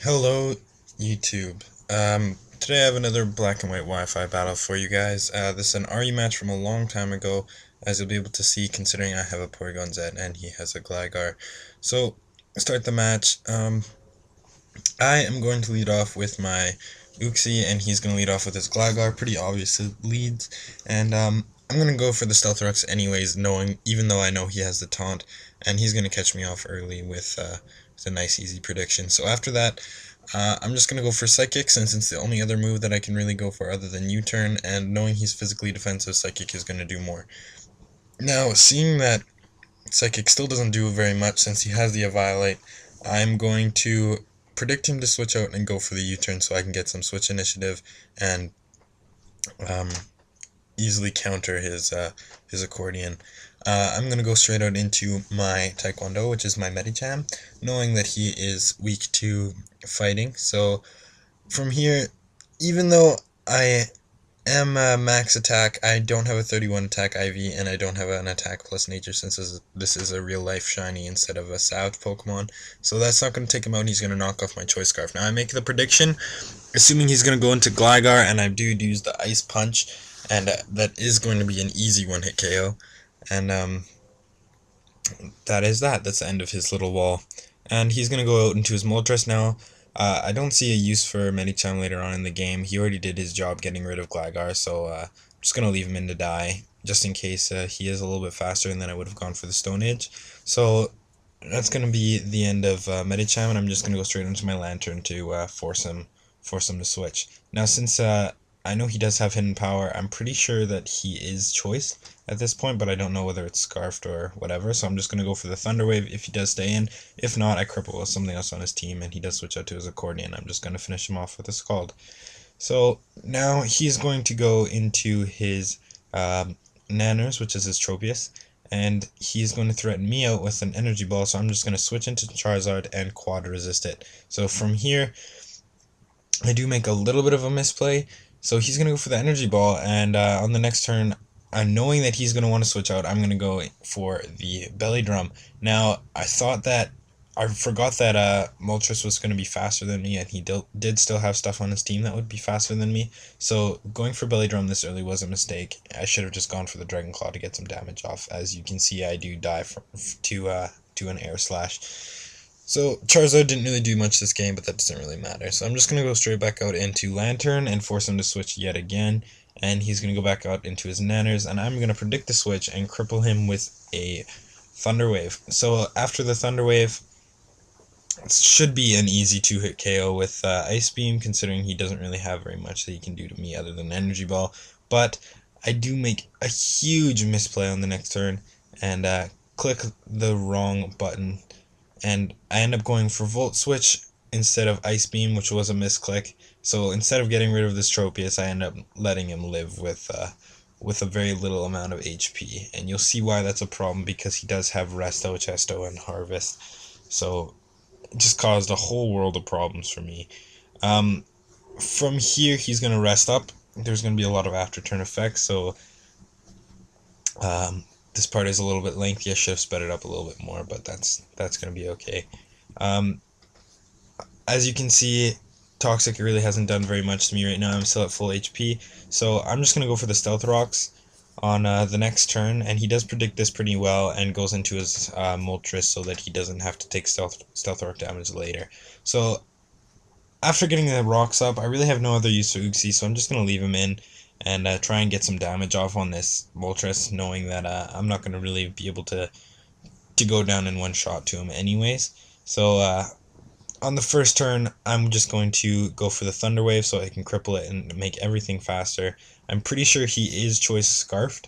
Hello, YouTube. Today I have another black and white Wi-Fi battle for you guys. This is an RU match from a long time ago, as you'll be able to see considering I have a Porygon Z and he has a Gligar. So, start the match. I am going to lead off with my Uxie, and he's going to lead off with his Gligar, pretty obvious leads. And I'm going to go for the Stealth Rocks anyways, even though I know he has the taunt, and he's going to catch me off early with a nice easy prediction. So after that, I'm just going to go for Psychic, since it's the only other move that I can really go for other than U-turn, and knowing he's physically defensive, Psychic is going to do more. Now, seeing that Psychic still doesn't do very much since he has the Eviolite, I'm going to predict him to switch out and go for the U-turn so I can get some switch initiative and um, easily counter his accordion. I'm going to go straight out into my Taekwondo, which is my Medicham, knowing that he is weak to fighting. So from here, even though I am max attack, I don't have a 31 attack IV, and I don't have an attack plus nature since this is a real life shiny instead of a salvage Pokemon. So that's not going to take him out, and he's going to knock off my Choice Scarf. Now I make the prediction, assuming he's going to go into Gligar, and I do use the Ice Punch, and that is going to be an easy one-hit KO. And that is that. That's the end of his little wall. And he's going to go out into his Moltres now. I don't see a use for Medicham later on in the game. He already did his job getting rid of Gligar, so I'm just going to leave him in to die, just in case he is a little bit faster, and then I would have gone for the Stone Age. So that's going to be the end of Medicham, and I'm just going to go straight into my Lanturn to force him to switch. Now, since I know he does have hidden power, I'm pretty sure that he is Choice at this point, but I don't know whether it's Scarfed or whatever, so I'm just going to go for the Thunder Wave if he does stay in. If not, I cripple with something else on his team, and he does switch out to his Accordion. I'm just going to finish him off with a Scald. So now he's going to go into his Nanners, which is his Tropius, and he's going to threaten me out with an Energy Ball, so I'm just going to switch into Charizard and Quad Resist it. So from here, I do make a little bit of a misplay, so he's going to go for the Energy Ball, and on the next turn, knowing that he's going to want to switch out, I'm going to go for the Belly Drum. Now, I forgot that Moltres was going to be faster than me, and he did still have stuff on his team that would be faster than me, so going for Belly Drum this early was a mistake. I should have just gone for the Dragon Claw to get some damage off. As you can see, I do die to an Air Slash. So Charizard didn't really do much this game, but that doesn't really matter. So I'm just going to go straight back out into Lanturn and force him to switch yet again. And he's going to go back out into his Nanners, and I'm going to predict the switch and cripple him with a Thunder Wave. So after the Thunder Wave, it should be an easy 2-hit KO with Ice Beam, considering he doesn't really have very much that he can do to me other than Energy Ball. But I do make a huge misplay on the next turn, and click the wrong button, and I end up going for Volt Switch instead of Ice Beam, which was a misclick. So instead of getting rid of this Tropius, I end up letting him live with a very little amount of HP. And you'll see why that's a problem, because he does have Resto, Chesto, and Harvest. So it just caused a whole world of problems for me. From here, he's going to rest up. There's going to be a lot of after turn effects, so this part is a little bit lengthy. I should have sped it up a little bit more, but that's going to be okay. As you can see, Toxic really hasn't done very much to me right now. I'm still at full HP, so I'm just going to go for the Stealth Rocks on the next turn, and he does predict this pretty well and goes into his Moltres so that he doesn't have to take Stealth Rock damage later. So after getting the rocks up, I really have no other use for Uxie, so I'm just going to leave him in and try and get some damage off on this Moltres, knowing that I'm not going to really be able to go down in one shot to him anyways. So on the first turn, I'm just going to go for the Thunder Wave so I can cripple it and make everything faster. I'm pretty sure he is Choice Scarfed,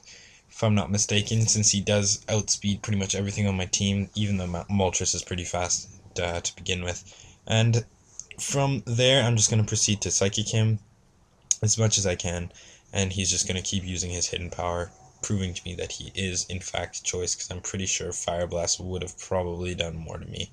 if I'm not mistaken, since he does outspeed pretty much everything on my team, even though Moltres is pretty fast to begin with. And from there, I'm just going to proceed to Psychic him as much as I can, and he's just going to keep using his hidden power, proving to me that he is in fact Choice, because I'm pretty sure Fire Blast would have probably done more to me.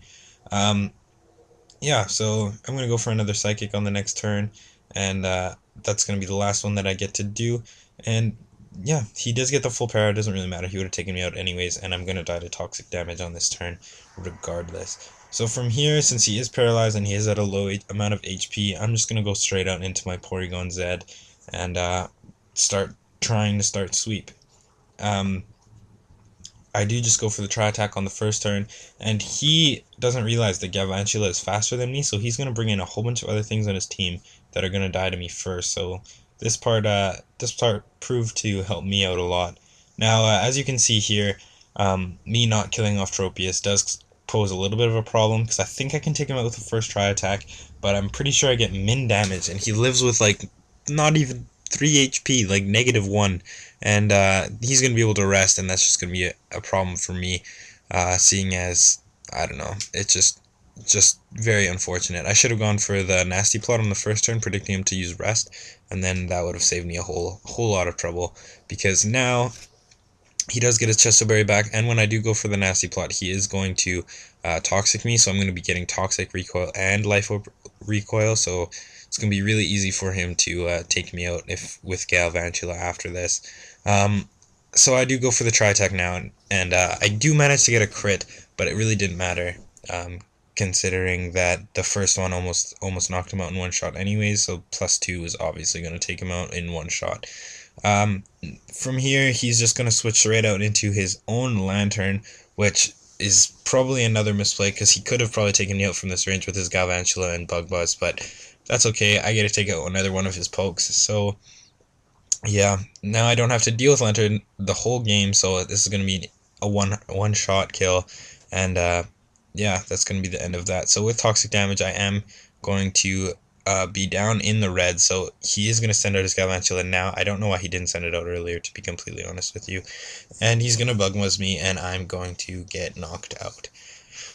Yeah, so I'm going to go for another Psychic on the next turn, and that's going to be the last one that I get to do. And yeah, he does get the full power. It doesn't really matter. He would have taken me out anyways, and I'm going to die to Toxic damage on this turn regardless. So from here, since he is paralyzed and he is at a low amount of HP, I'm just going to go straight out into my Porygon Z and start trying to start sweep. I do just go for the Tri Attack on the first turn, and he doesn't realize that Galvantula is faster than me, so he's going to bring in a whole bunch of other things on his team that are going to die to me first. So this part proved to help me out a lot. Now, as you can see here, me not killing off Tropius does pose a little bit of a problem, because I think I can take him out with the first Tri Attack, but I'm pretty sure I get min damage, and he lives with like not even 3 HP, like -1, and he's going to be able to rest, and that's just going to be a problem for me, seeing as, I don't know, it's just very unfortunate. I should have gone for the nasty plot on the first turn, predicting him to use rest, and then that would have saved me a whole lot of trouble, because now he does get his Chesto Berry back, and when I do go for the nasty plot, he is going to toxic me, so I'm going to be getting toxic recoil and life recoil, so it's going to be really easy for him to take me out with Galvantula after this. So I do go for the Tri-Attack now, and I do manage to get a crit, but it really didn't matter, considering that the first one almost knocked him out in one shot anyways, so +2 is obviously going to take him out in one shot. From here, he's just going to switch right out into his own Lanturn, which is probably another misplay, because he could have probably taken me out from this range with his Galvantula and Bug Buzz, but that's okay. I get to take out another one of his pokes, so yeah, now I don't have to deal with Lanturn the whole game, so this is going to be a one shot kill, and yeah, that's going to be the end of that. So with toxic damage, I am going to be down in the red, so he is going to send out his Galvantula now. I don't know why he didn't send it out earlier, to be completely honest with you. And he's going to Bug Buzz me, and I'm going to get knocked out.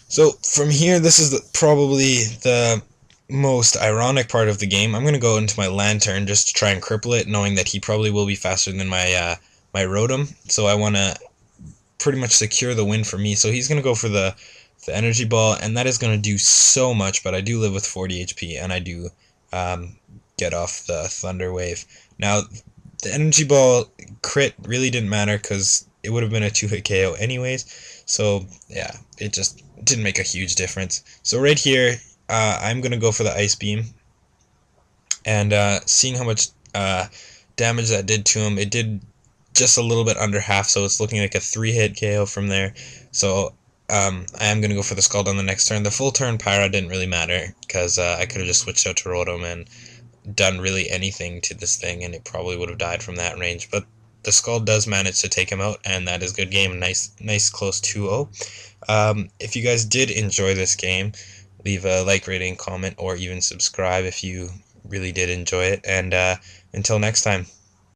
So from here, this is probably the most ironic part of the game. I'm going to go into my Lanturn just to try and cripple it, knowing that he probably will be faster than my Rotom, so I want to pretty much secure the win for me. So he's going to go for the energy ball, and that is going to do so much, but I do live with 40 HP, and I do get off the Thunder Wave. Now, the energy ball crit really didn't matter, because it would have been a 2-hit KO anyways, so yeah, it just didn't make a huge difference. So right here, I'm going to go for the Ice Beam, and seeing how much damage that did to him, it did just a little bit under half, so it's looking like a 3-hit KO from there. So I am going to go for the Scald on the next turn. The full turn Pyra didn't really matter, because I could have just switched out to Rotom and done really anything to this thing, and it probably would have died from that range. But the Scald does manage to take him out, and that is good game. Nice close 2-0. If you guys did enjoy this game, leave a like, rating, comment, or even subscribe if you really did enjoy it. And until next time.